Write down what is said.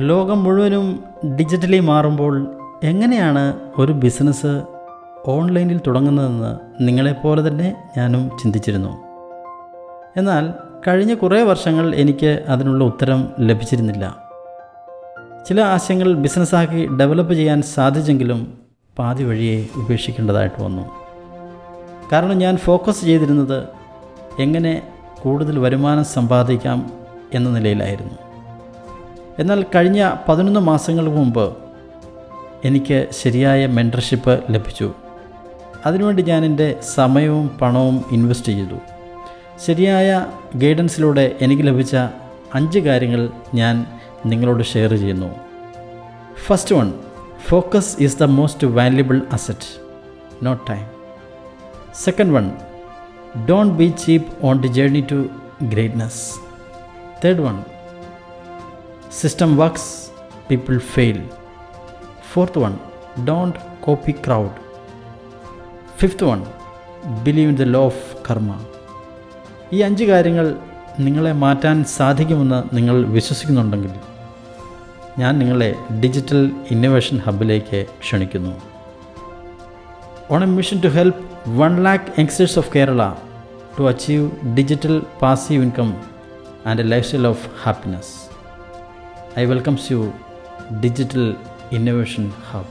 ലോകം മുഴുവനും ഡിജിറ്റലി മാറുമ്പോൾ എങ്ങനെയാണ് ഒരു ബിസിനസ് ഓൺലൈനിൽ തുടങ്ങുന്നതെന്ന് നിങ്ങളെപ്പോലെ തന്നെ ഞാനും ചിന്തിച്ചിരുന്നു. എന്നാൽ കഴിഞ്ഞ കുറേ വർഷങ്ങൾ എനിക്ക് അതിനുള്ള ഉത്തരം ലഭിച്ചിരുന്നില്ല. ചില ആശയങ്ങൾ ബിസിനസ്സാക്കി ഡെവലപ്പ് ചെയ്യാൻ സാധിച്ചെങ്കിലും പാതി വഴിയെ ഉപേക്ഷിക്കേണ്ടതായിട്ട് വന്നു. കാരണം ഞാൻ ഫോക്കസ് ചെയ്തിരുന്നത് എങ്ങനെ കൂടുതൽ വരുമാനം സമ്പാദിക്കാം എന്ന നിലയിലായിരുന്നു. എന്നാൽ കഴിഞ്ഞ 11 മാസങ്ങൾക്ക് മുമ്പ് എനിക്ക് ശരിയായ മെൻറ്റർഷിപ്പ് ലഭിച്ചു. അതിനുവേണ്ടി ഞാൻ എൻ്റെ സമയവും പണവും ഇൻവെസ്റ്റ് ചെയ്തു. ശരിയായ ഗൈഡൻസിലൂടെ എനിക്ക് ലഭിച്ച 5 കാര്യങ്ങൾ ഞാൻ നിങ്ങളോട് ഷെയർ ചെയ്യുന്നു. First one, focus is the most valuable asset, not time. Second one, don't be cheap on the journey to greatness. Third one, system works, people fail. Fourth one, don't copy crowd. Fifth one, believe in the law of karma. ഈ 5 കാര്യങ്ങൾ നിങ്ങളെ മാറ്റാൻ സാധിക്കുമെന്ന് നിങ്ങൾ വിശ്വസിക്കുന്നുണ്ടെങ്കിൽ ഞാൻ നിങ്ങളെ digital innovation ഹബിലേക്ക് ക്ഷണിക്കുന്നു. On a mission to help 1 lakh youngsters of Kerala to achieve digital passive income and a lifestyle of happiness. I welcome you, Digital Innovation Hub.